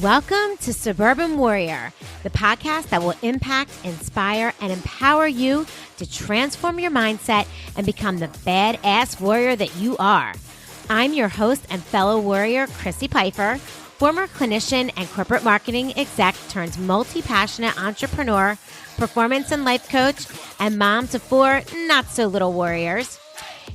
Welcome to Suburban Warrior, the podcast that will impact, inspire, and empower you to transform your mindset and become the badass warrior that you are. I'm your host and fellow warrior, Crissy Piper, former clinician and corporate marketing exec turned multi-passionate entrepreneur, performance and life coach, and mom to 4 not-so-little warriors.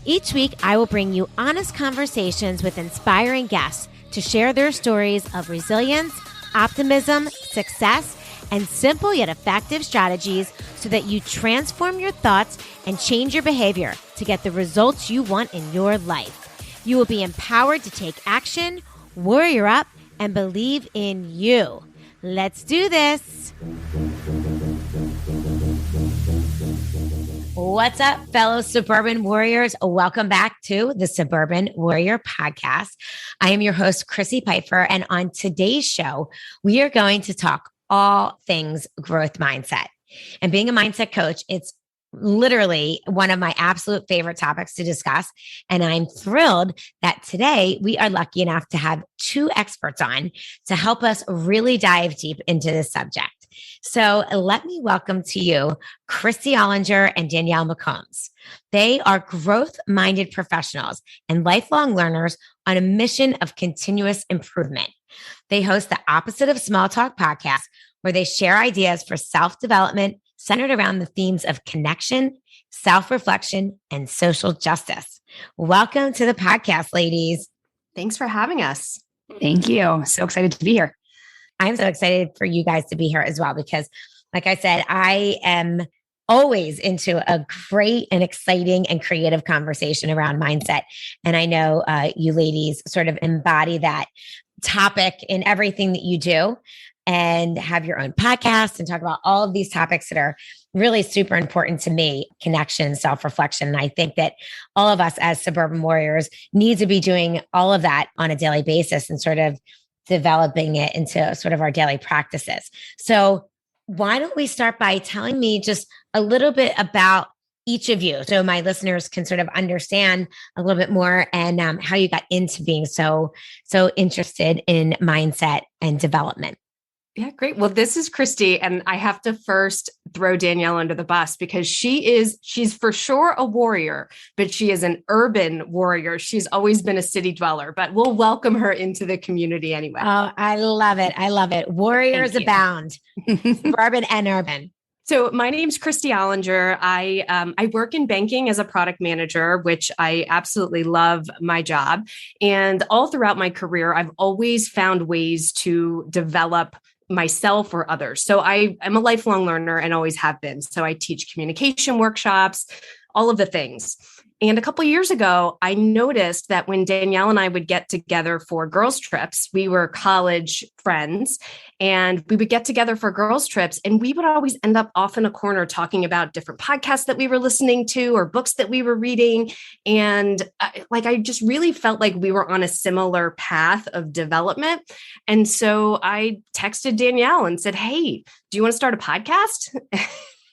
Each week, I will bring you honest conversations with inspiring guests to share their stories of resilience, optimism, success, and simple yet effective strategies so that you transform your thoughts and change your behavior to get the results you want in your life. You will be empowered to take action, warrior up, and believe in you. Let's do this. What's up, fellow Suburban Warriors? Welcome back to the Suburban Warrior Podcast. I am your host, Crissy Piper, and on today's show, we are going to talk all things growth mindset. And being a mindset coach, it's literally one of my absolute favorite topics to discuss. And I'm thrilled that today we are lucky enough to have 2 experts on to help us really dive deep into this subject. So let me welcome to you Kristy Ollinger and Danielle McCombs. They are growth-minded professionals and lifelong learners on a mission of continuous improvement. They host the Opposite of Small Talk podcast, where they share ideas for self-development centered around the themes of connection, self-reflection, and social justice. Welcome to the podcast, ladies. Thanks for having us. Thank you. So excited to be here. I'm so excited for you guys to be here as well, because like I said, I am always into a great and exciting and creative conversation around mindset. And I know you ladies sort of embody that topic in everything that you do and have your own podcast and talk about all of these topics that are really super important to me: connection, self-reflection. And I think that all of us as suburban warriors need to be doing all of that on a daily basis and sort of developing it into sort of our daily practices. So why don't we start by telling me just a little bit about each of you, so my listeners can sort of understand a little bit more and how you got into being so interested in mindset and development. Yeah, great. Well, this is Kristy, and I have to first throw Danielle under the bus because she's for sure a warrior, but she is an urban warrior. She's always been a city dweller, but we'll welcome her into the community anyway. Oh, I love it. I love it. Warriors abound, suburban and urban. So my name's Kristy Ollinger. I work in banking as a product manager, which I absolutely love my job. And all throughout my career, I've always found ways to develop myself or others. So I'm a lifelong learner and always have been. So I teach communication workshops, all of the things. And a couple of years ago, I noticed that when Danielle and I would get together for girls' trips, we were college friends, and we would get together for girls' trips, and we would always end up off in a corner talking about different podcasts that we were listening to or books that we were reading. And I just really felt like we were on a similar path of development. And so I texted Danielle and said, "Hey, do you want to start a podcast?"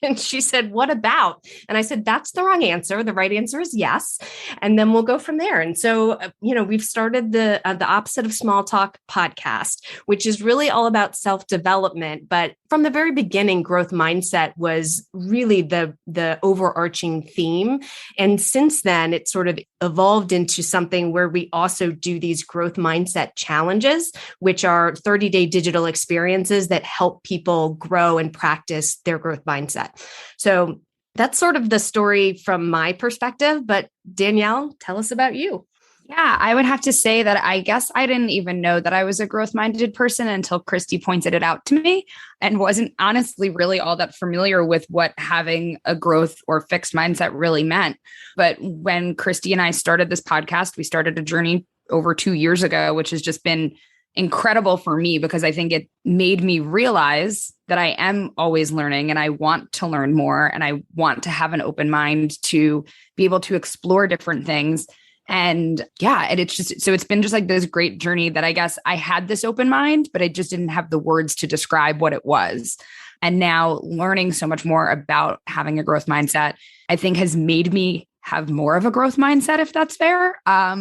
And she said, "What about?" And I said, "That's the wrong answer. The right answer is yes. And then we'll go from there." And so, we've started the Opposite of Small Talk podcast, which is really all about self-development. But from the very beginning, growth mindset was really the overarching theme. And since then, it sort of evolved into something where we also do these growth mindset challenges, which are 30-day digital experiences that help people grow and practice their growth mindset. So that's sort of the story from my perspective. But Danielle, tell us about you. Yeah, I would have to say that I guess I didn't even know that I was a growth-minded person until Kristy pointed it out to me, and wasn't honestly really all that familiar with what having a growth or fixed mindset really meant. But when Kristy and I started this podcast, we started a journey over 2 years ago, which has just been incredible for me because I think it made me realize that I am always learning and I want to learn more, and I want to have an open mind to be able to explore different things. And yeah, and it's been just like this great journey that I guess I had this open mind, but I just didn't have the words to describe what it was. And now learning so much more about having a growth mindset, I think has made me have more of a growth mindset, if that's fair.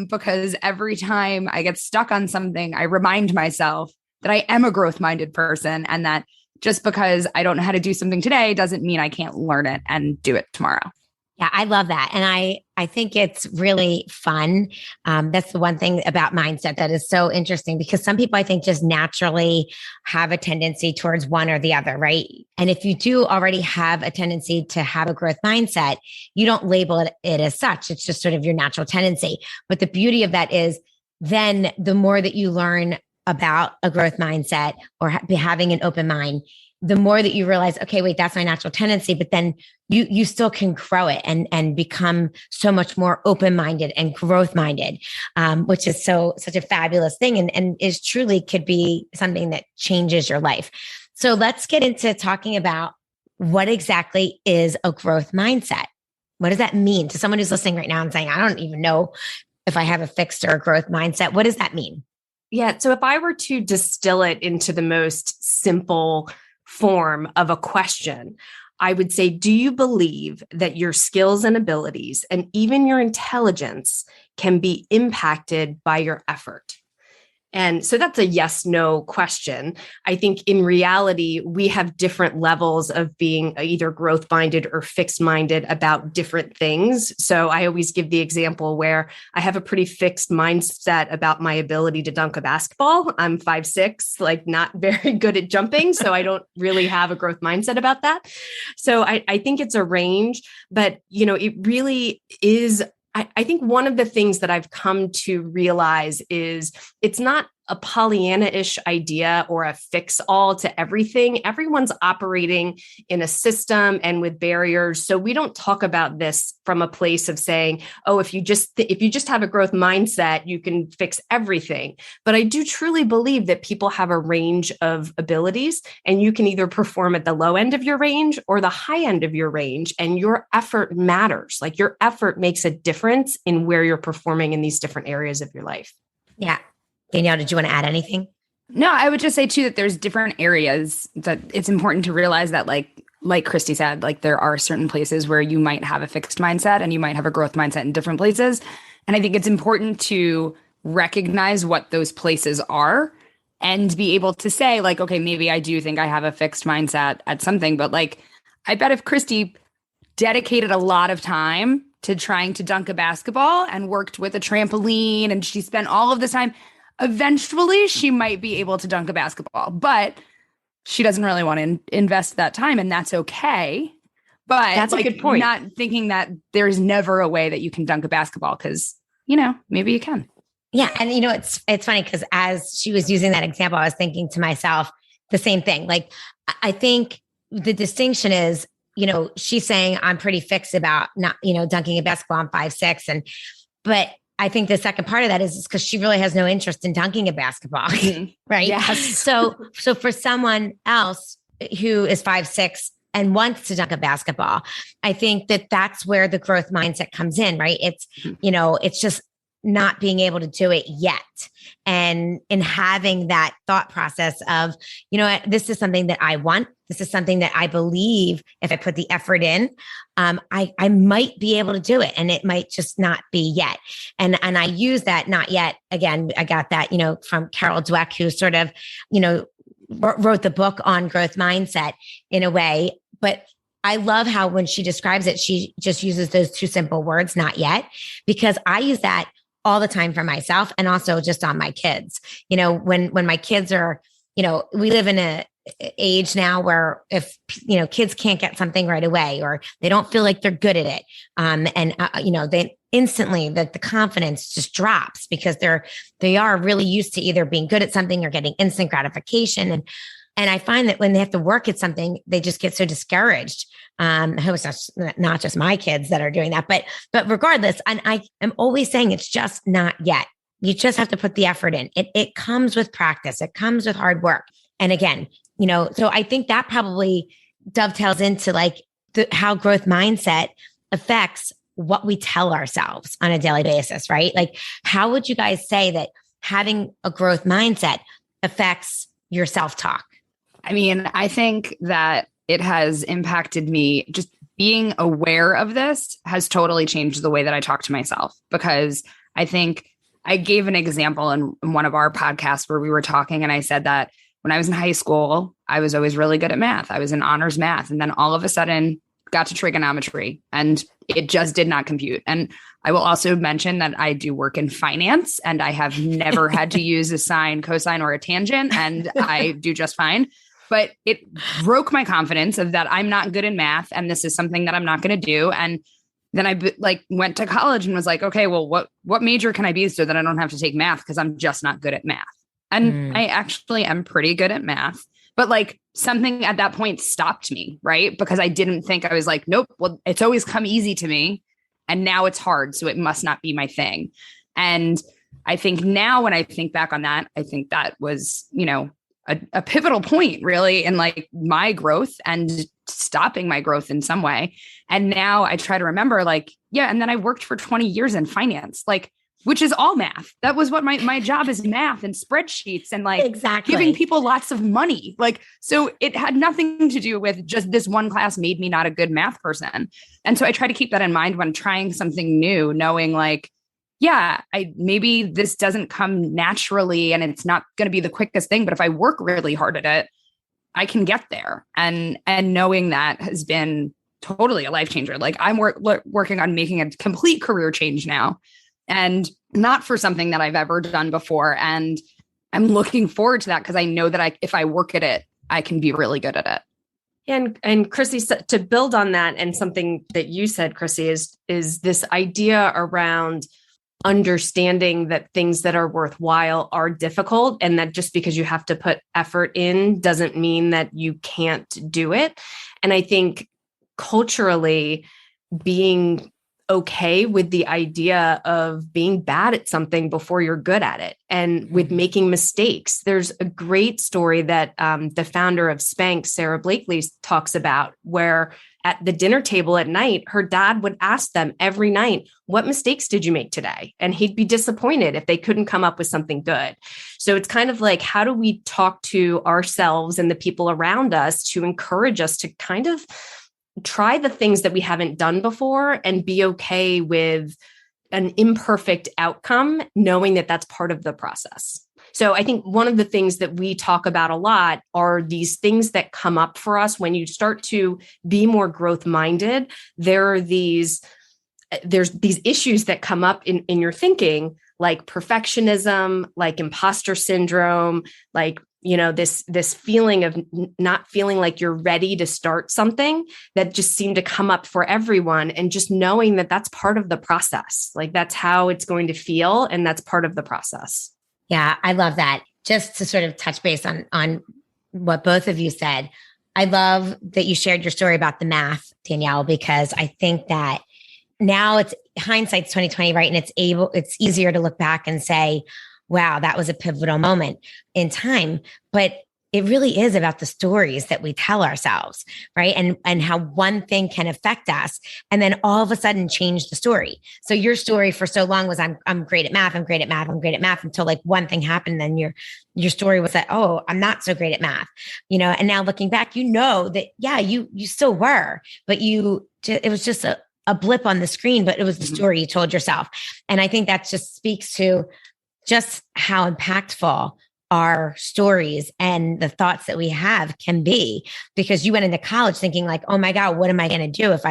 Because every time I get stuck on something, I remind myself that I am a growth minded person, and that just because I don't know how to do something today doesn't mean I can't learn it and do it tomorrow. Yeah, I love that. And I think it's really fun. That's the one thing about mindset that is so interesting, because some people, I think, just naturally have a tendency towards one or the other, right? And if you do already have a tendency to have a growth mindset, you don't label it as such. It's just sort of your natural tendency. But the beauty of that is then the more that you learn about a growth mindset or having an open mind, the more that you realize, okay, wait, that's my natural tendency, but then you still can grow it and become so much more open-minded and growth-minded, which is such a fabulous thing, and is truly could be something that changes your life. So let's get into talking about what exactly is a growth mindset. What does that mean to someone who's listening right now and saying, I don't even know if I have a fixed or a growth mindset? What does that mean? Yeah. So if I were to distill it into the most simple form of a question, I would say, do you believe that your skills and abilities and even your intelligence can be impacted by your effort? And so that's a yes, no question. I think in reality, we have different levels of being either growth minded or fixed minded about different things. So I always give the example where I have a pretty fixed mindset about my ability to dunk a basketball. I'm 5'6", like not very good at jumping. So I don't really have a growth mindset about that. So I think it's a range, but it really is. I think one of the things that I've come to realize is it's not a Pollyanna-ish idea or a fix all to everything. Everyone's operating in a system and with barriers. So we don't talk about this from a place of saying, oh, if you just have a growth mindset, you can fix everything. But I do truly believe that people have a range of abilities, and you can either perform at the low end of your range or the high end of your range. And your effort matters. Like your effort makes a difference in where you're performing in these different areas of your life. Yeah. Danielle, did you want to add anything? No, I would just say too that there's different areas that it's important to realize that like Kristy said, like there are certain places where you might have a fixed mindset and you might have a growth mindset in different places. And I think it's important to recognize what those places are and be able to say like, okay, maybe I do think I have a fixed mindset at something, but like, I bet if Kristy dedicated a lot of time to trying to dunk a basketball and worked with a trampoline and she spent all of this time, eventually she might be able to dunk a basketball, but she doesn't really want to invest that time, and that's okay. But that's like, a good point. Not thinking that there's never a way that you can dunk a basketball because, maybe you can. Yeah. And it's funny because as she was using that example, I was thinking to myself the same thing. Like, I think the distinction is, she's saying I'm pretty fixed about not, dunking a basketball. I'm 5'6", but I think the second part of that is because she really has no interest in dunking a basketball, right? Yes. So for someone else who is 5'6" and wants to dunk a basketball, I think that that's where the growth mindset comes in, right? It's, it's just not being able to do it yet. And in having that thought process of, this is something that I want. This is something that I believe if I put the effort in, I might be able to do it. And it might just not be yet. And I use that not yet. Again, I got that, from Carol Dweck, who sort of, wrote the book on growth mindset in a way. But I love how when she describes it, she just uses those two simple words, not yet, because I use that all the time for myself and also just on my kids. When my kids are, we live in a age now where if, kids can't get something right away or they don't feel like they're good at it. They instantly the confidence just drops because they are really used to either being good at something or getting instant gratification. And I find that when they have to work at something, they just get so discouraged. I hope it's not just my kids that are doing that, but regardless, and I am always saying it's just not yet. You just have to put the effort in. It comes with practice. It comes with hard work. And again, so I think that probably dovetails into like how growth mindset affects what we tell ourselves on a daily basis, right? Like, how would you guys say that having a growth mindset affects your self-talk? I mean, I think that it has impacted me. Just being aware of this has totally changed the way that I talk to myself, because I think I gave an example in one of our podcasts where we were talking, and I said that when I was in high school, I was always really good at math. I was in honors math. And then all of a sudden got to trigonometry and it just did not compute. And I will also mention that I do work in finance and I have never had to use a sine, cosine, or a tangent, and I do just fine. But it broke my confidence of that I'm not good in math and this is something that I'm not going to do. And then I went to college and was like, okay, well, what major can I be so that I don't have to take math because I'm just not good at math. And I actually am pretty good at math, but like something at that point stopped me, right? Because I didn't think, I was like, nope, well, it's always come easy to me. And now it's hard. So it must not be my thing. And I think now when I think back on that, I think that was, a pivotal point really in like my growth and stopping my growth in some way. And now I try to remember like, yeah. And then I worked for 20 years in finance, like, which is all math. That was what my job is, math and spreadsheets and like giving people lots of money. Like, so it had nothing to do with just this one class made me not a good math person. And so I try to keep that in mind when trying something new, knowing like, yeah, maybe this doesn't come naturally and it's not going to be the quickest thing, but if I work really hard at it, I can get there. And knowing that has been totally a life changer. Like I'm working on making a complete career change now, and not for something that I've ever done before. And I'm looking forward to that because I know that if I work at it, I can be really good at it. And Crissy, to build on that, and something that you said, Crissy, is this idea around understanding that things that are worthwhile are difficult, and that just because you have to put effort in doesn't mean that you can't do it. And I think culturally, being okay with the idea of being bad at something before you're good at it, and with making mistakes. There's a great story that the founder of Spanx, Sarah Blakely, talks about, where at the dinner table at night, her dad would ask them every night, what mistakes did you make today? And he'd be disappointed if they couldn't come up with something good. So it's kind of like, how do we talk to ourselves and the people around us to encourage us to kind of try the things that we haven't done before and be okay with an imperfect outcome, knowing that that's part of the process. So I think one of the things that we talk about a lot are these things that come up for us when you start to be more growth minded. There's these issues that come up in your thinking, like perfectionism, like imposter syndrome, like, this feeling of not feeling like you're ready to start something, that just seem to come up for everyone. And just knowing that that's part of the process, like that's how it's going to feel. And that's part of the process. Yeah, I love that. Just to sort of touch base on what both of you said, I love that you shared your story about the math, Danielle, because I think that now it's hindsight's 2020, right? And it's easier to look back and say, wow, that was a pivotal moment in time. But it really is about the stories that we tell ourselves, right? And how one thing can affect us and then all of a sudden change the story. So your story for so long was I'm great at math, I'm great at math, I'm great at math, until like one thing happened. Then your story was that, oh, I'm not so great at math, and now looking back, that, yeah, you still were, but it was just a blip on the screen, but it was the story you told yourself. And I think that just speaks to just how impactful our stories and the thoughts that we have can be, because you went into college thinking like, oh my God, what am I going to do if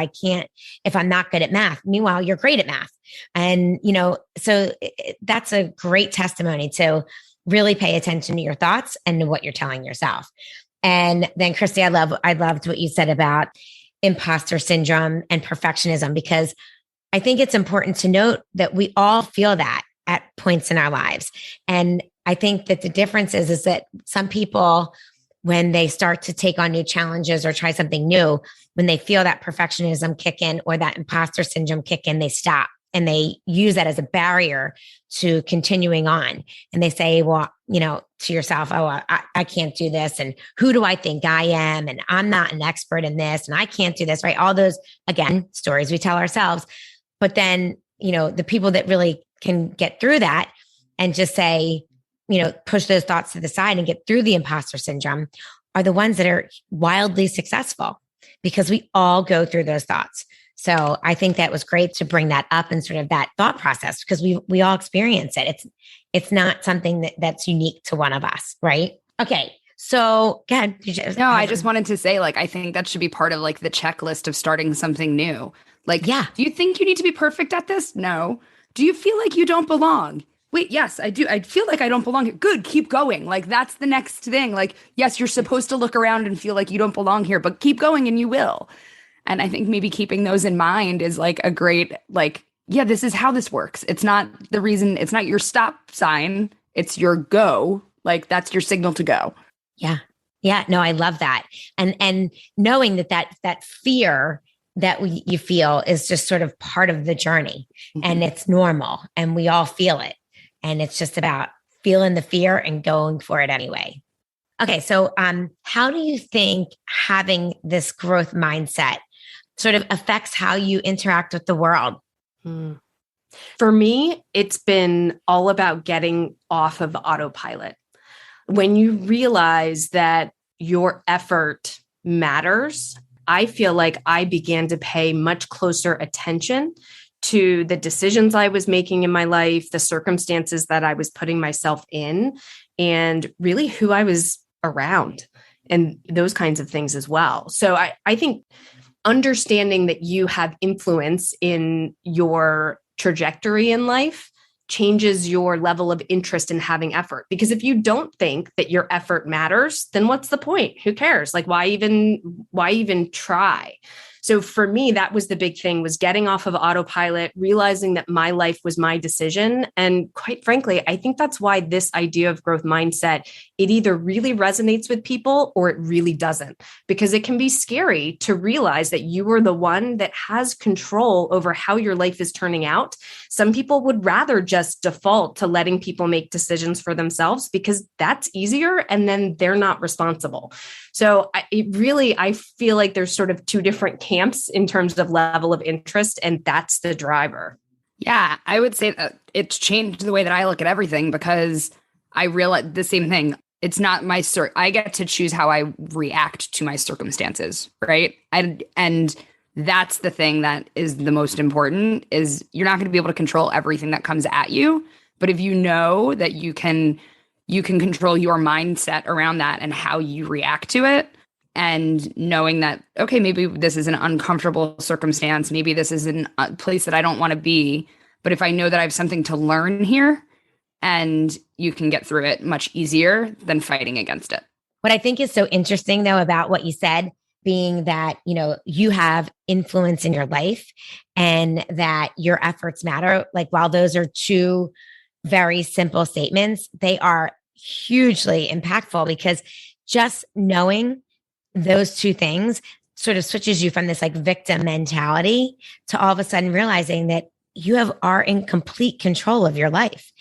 I'm not good at math? Meanwhile, you're great at math. And, so that's a great testimony to really pay attention to your thoughts and to what you're telling yourself. And then Kristy, I loved what you said about imposter syndrome and perfectionism, because I think it's important to note that we all feel that at points in our lives. And I think that the difference is that some people, when they start to take on new challenges or try something new, when they feel that perfectionism kick in or that imposter syndrome kick in, they stop and they use that as a barrier to continuing on. And they say, well, to yourself, oh, I can't do this. And who do I think I am? And I'm not an expert in this and I can't do this, right? All those, again, stories we tell ourselves. But then, the people that really can get through that and just say, push those thoughts to the side and get through the imposter syndrome are the ones that are wildly successful, because we all go through those thoughts. So I think that was great to bring that up and sort of that thought process because we all experience it. It's not something that's unique to one of us, right? Okay. So go ahead. No, I just wanted to say, like, I think that should be part of like the checklist of starting something new. Like, yeah. Do you think you need to be perfect at this? No. Do you feel like you don't belong? Wait, yes, I do. I feel like I don't belong here. Good, keep going. Like, that's the next thing. Like, yes, you're supposed to look around and feel like you don't belong here, but keep going and you will. And I think maybe keeping those in mind is like a great, like, yeah, this is how this works. It's not the reason, it's not your stop sign. It's your go. Like, that's your signal to go. Yeah. Yeah. No, I love that. And knowing that fear that you feel is just sort of part of the journey and it's normal and we all feel it. And it's just about feeling the fear and going for it anyway. Okay. So, how do you think having this growth mindset sort of affects how you interact with the world? For me, it's been all about getting off of autopilot. When you realize that your effort matters, I feel like I began to pay much closer attention to the decisions I was making in my life, the circumstances that I was putting myself in, and really who I was around and those kinds of things as well. So I think understanding that you have influence in your trajectory in life changes your level of interest in having effort. Because if you don't think that your effort matters, then what's the point? Who cares? Like, why even try? So for me, that was the big thing, was getting off of autopilot, realizing that my life was my decision. And quite frankly, I think that's why this idea of growth mindset, it either really resonates with people or it really doesn't, because it can be scary to realize that you are the one that has control over how your life is turning out. Some people would rather just default to letting people make decisions for themselves because that's easier and then they're not responsible. So I feel like there's sort of two different camps in terms of level of interest, and that's the driver. Yeah, I would say that it's changed the way that I look at everything because I realize the same thing. It's not my I get to choose how I react to my circumstances, right? And that's the thing that is the most important, is you're not going to be able to control everything that comes at you, but if you know that you can control your mindset around that and how you react to it, and knowing that, okay, maybe this is an uncomfortable circumstance, maybe this is a place that I don't want to be, but if I know that I have something to learn here, and you can get through it much easier than fighting against it. What I think is so interesting though about what you said, being that, you have influence in your life and that your efforts matter. Like, while those are two very simple statements, they are hugely impactful, because just knowing those two things sort of switches you from this like victim mentality to all of a sudden realizing that you are in complete control of your life.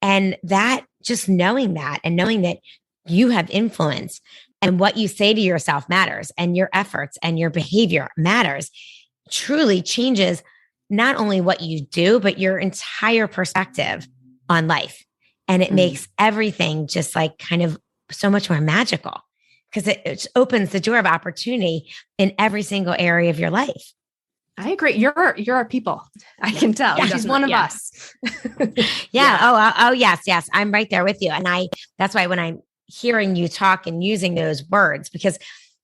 And that, just knowing that and knowing that you have influence and what you say to yourself matters and your efforts and your behavior matters, truly changes not only what you do, but your entire perspective on life. And it makes everything just like kind of so much more magical, because it opens the door of opportunity in every single area of your life. I agree. You're our people. I can tell. Yeah, she's one of us. Yeah. Oh, yes. I'm right there with you. And that's why when I'm hearing you talk and using those words, because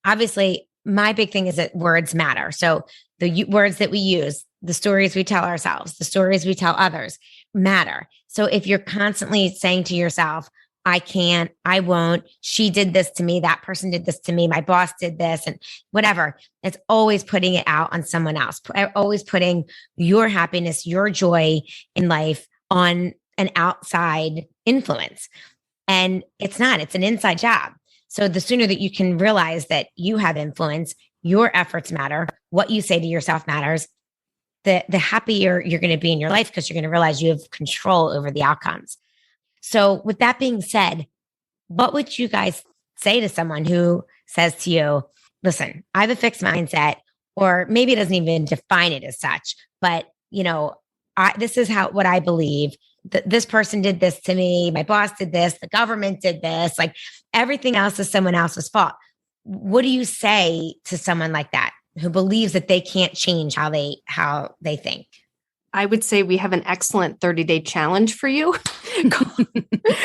obviously my big thing is that words matter. So the words that we use, the stories we tell ourselves, the stories we tell others matter. So if you're constantly saying to yourself, I can't, I won't, she did this to me, that person did this to me, my boss did this, and whatever, it's always putting it out on someone else, always putting your happiness, your joy in life on an outside influence. And it's not, it's an inside job. So the sooner that you can realize that you have influence, your efforts matter, what you say to yourself matters, the happier you're going to be in your life, because you're going to realize you have control over the outcomes. So with that being said, what would you guys say to someone who says to you, listen, I have a fixed mindset, or maybe it doesn't even define it as such, but this is what I believe. This person did this to me. My boss did this. The government did this. Like, everything else is someone else's fault. What do you say to someone like that? who believes that they can't change how they think? I would say we have an excellent 30-day challenge for you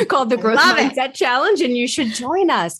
called the Growth Mindset Challenge, and you should join us.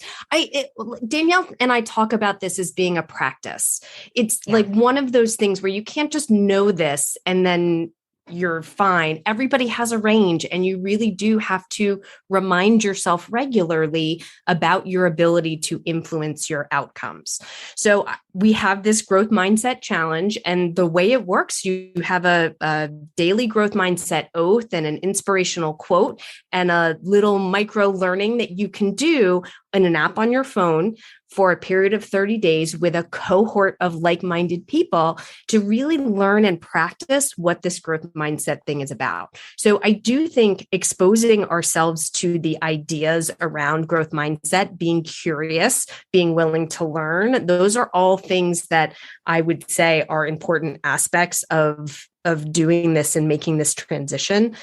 Danielle and I talk about this as being a practice. It's like one of those things where you can't just know this and then you're fine. Everybody has a range, and you really do have to remind yourself regularly about your ability to influence your outcomes. So we have this growth mindset challenge, and the way it works, you have a daily growth mindset oath and an inspirational quote and a little micro learning that you can do in an app on your phone for a period of 30 days with a cohort of like-minded people to really learn and practice what this growth mindset thing is about. So I do think exposing ourselves to the ideas around growth mindset, being curious, being willing to learn, those are all things that I would say are important aspects of doing this and making this transition.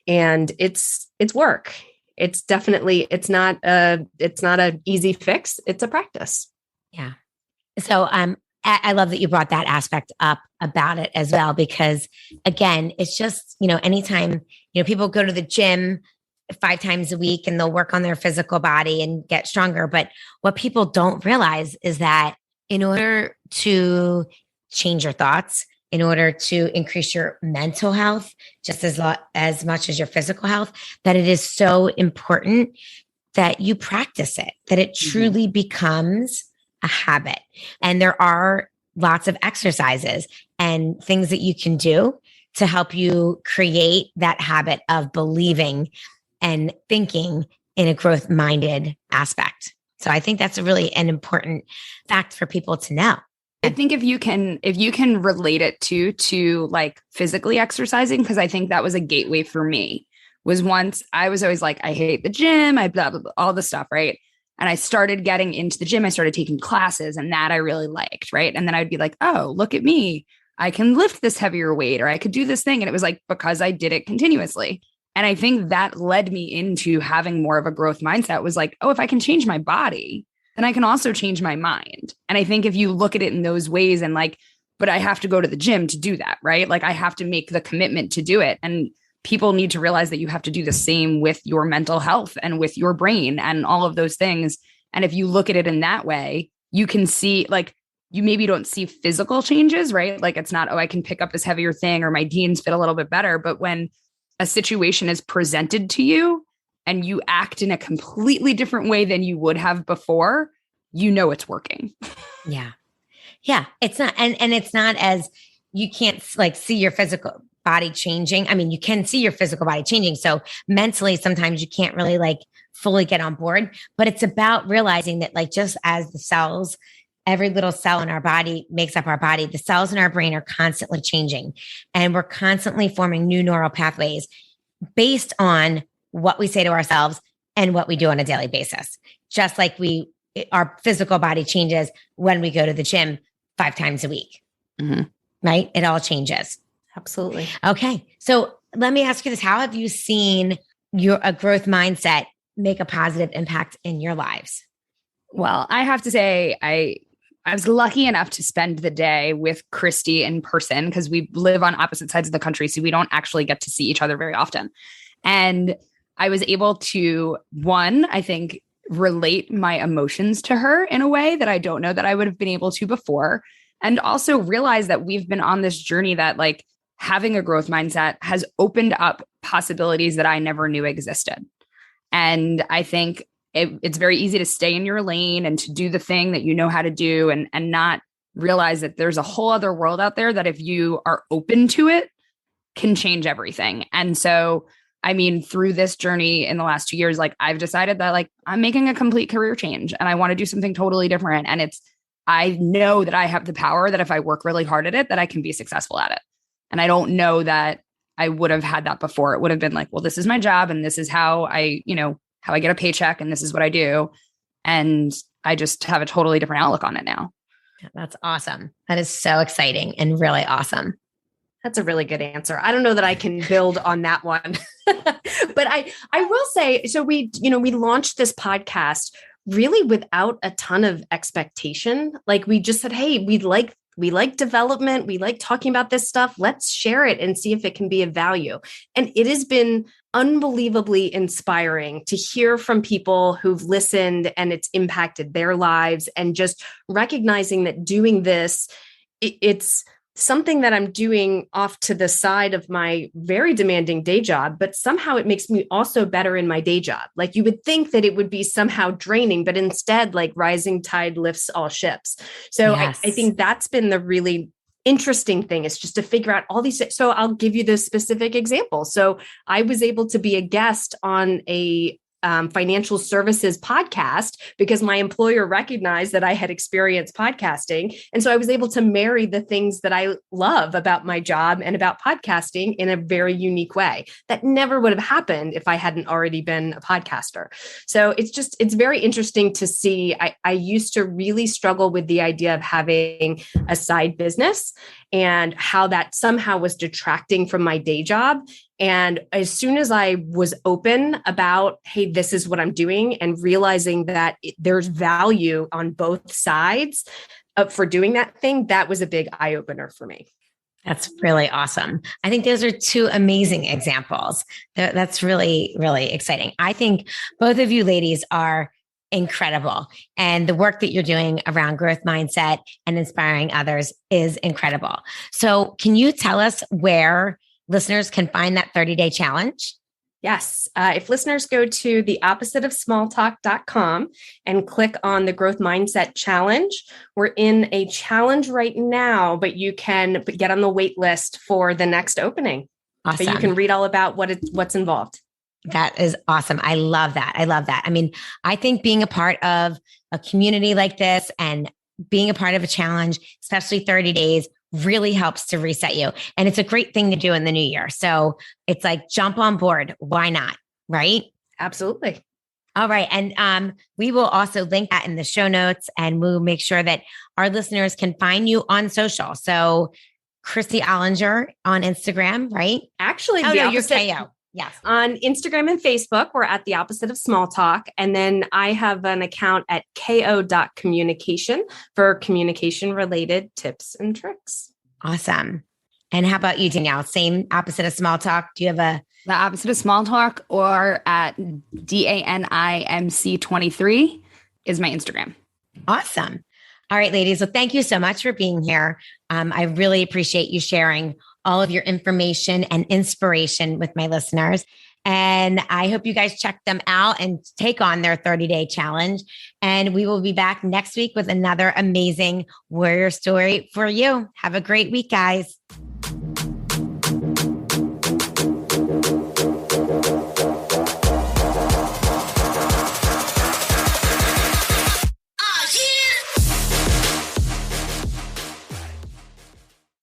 And it's work. It's definitely, it's not an easy fix. It's a practice. Yeah. So I love that you brought that aspect up about it as well, because again, it's just, anytime, people go to the gym 5 times a week and they'll work on their physical body and get stronger. But what people don't realize is that in order to change your thoughts, in order to increase your mental health, just as much as your physical health, that it is so important that you practice it, that it truly becomes a habit. And there are lots of exercises and things that you can do to help you create that habit of believing and thinking in a growth-minded aspect. So I think that's really an important fact for people to know. I think if you can relate it to like physically exercising, because I think that was a gateway for me, was once I was always like, I hate the gym, I blah, blah, blah, all the stuff, right? And I started getting into the gym. I started taking classes, and that I really liked, right? And then I'd be like, oh, look at me. I can lift this heavier weight, or I could do this thing. And it was like, because I did it continuously. And I think that led me into having more of a growth mindset, was like, oh, if I can change my body, then I can also change my mind. And I think if you look at it in those ways and like, but I have to go to the gym to do that, right? Like I have to make the commitment to do it. And people need to realize that you have to do the same with your mental health and with your brain and all of those things. And if you look at it in that way, you can see, like, you maybe don't see physical changes, right? Like it's not, oh, I can pick up this heavier thing or my jeans fit a little bit better. But when a situation is presented to you and you act in a completely different way than you would have before, it's working. Yeah. Yeah. It's not, and it's not as you can't like see your physical body changing. I mean, you can see your physical body changing. So mentally, sometimes you can't really like fully get on board, but it's about realizing that like, just as the cells, every little cell in our body makes up our body, the cells in our brain are constantly changing, and we're constantly forming new neural pathways based on what we say to ourselves and what we do on a daily basis. Just like our physical body changes when we go to the gym 5 times a week, right? It all changes. Absolutely. Okay. So let me ask you this. How have you seen a growth mindset make a positive impact in your lives? Well, I have to say, I was lucky enough to spend the day with Kristy in person, because we live on opposite sides of the country. So we don't actually get to see each other very often. And I was able to, one, I think, relate my emotions to her in a way that I don't know that I would have been able to before. And also realize that we've been on this journey that like having a growth mindset has opened up possibilities that I never knew existed. And I think it's very easy to stay in your lane and to do the thing that you know how to do, and not realize that there's a whole other world out there that if you are open to it can change everything. And so, I mean, through this journey in the last 2 years, like I've decided that like I'm making a complete career change and I want to do something totally different. And I know that I have the power that if I work really hard at it, that I can be successful at it. And I don't know that I would have had that before. It would have been like, well, this is my job and this is how how I get a paycheck and this is what I do. And I just have a totally different outlook on it now. That's awesome. That is so exciting and really awesome. That's a really good answer. I don't know that I can build on that one, but I will say, so we launched this podcast really without a ton of expectation. Like we just said, hey, we'd like we like development. We like talking about this stuff. Let's share it and see if it can be of value. And it has been unbelievably inspiring to hear from people who've listened and it's impacted their lives, and just recognizing that doing this, it's something that I'm doing off to the side of my very demanding day job, but somehow it makes me also better in my day job. Like, you would think that it would be somehow draining, but instead, like, rising tide lifts all ships. So Yes. I think that's been the really interesting thing, is just to figure out all these. So I'll give you this specific example. So I was able to be a guest on a financial services podcast because my employer recognized that I had experienced podcasting. And so I was able to marry the things that I love about my job and about podcasting in a very unique way that never would have happened if I hadn't already been a podcaster. So it's very interesting to see. I used to really struggle with the idea of having a side business and how that somehow was detracting from my day job. And as soon as I was open about, hey, this is what I'm doing, and realizing that there's value on both sides for doing that thing, that was a big eye opener for me. That's really awesome. I think those are two amazing examples. That's really, really exciting. I think both of you ladies are incredible. And the work that you're doing around growth mindset and inspiring others is incredible. So can you tell us where listeners can find that 30-day challenge? Yes. If listeners go to theoppositeofsmalltalk.com and click on the growth mindset challenge, we're in a challenge right now, but you can get on the wait list for the next opening. Awesome. So you can read all about what's involved. That is awesome. I love that. I love that. I mean, I think being a part of a community like this and being a part of a challenge, especially 30 days, really helps to reset you. And it's a great thing to do in the new year. So it's like, jump on board. Why not? Right? Absolutely. All right. And we will also link that in the show notes, and we'll make sure that our listeners can find you on social. So Kristy Ollinger on Instagram, right? Actually, you're KO. Yes. On Instagram and Facebook, we're at the opposite of small talk. And then I have an account at ko.communication for communication related tips and tricks. Awesome. And how about you, Danielle? Same opposite of small talk. Do you have the opposite of small talk, or at DANIMC23 is my Instagram. Awesome. All right, ladies. Well, thank you so much for being here. I really appreciate you sharing all of your information and inspiration with my listeners. And I hope you guys check them out and take on their 30-day challenge. And we will be back next week with another amazing warrior story for you. Have a great week, guys.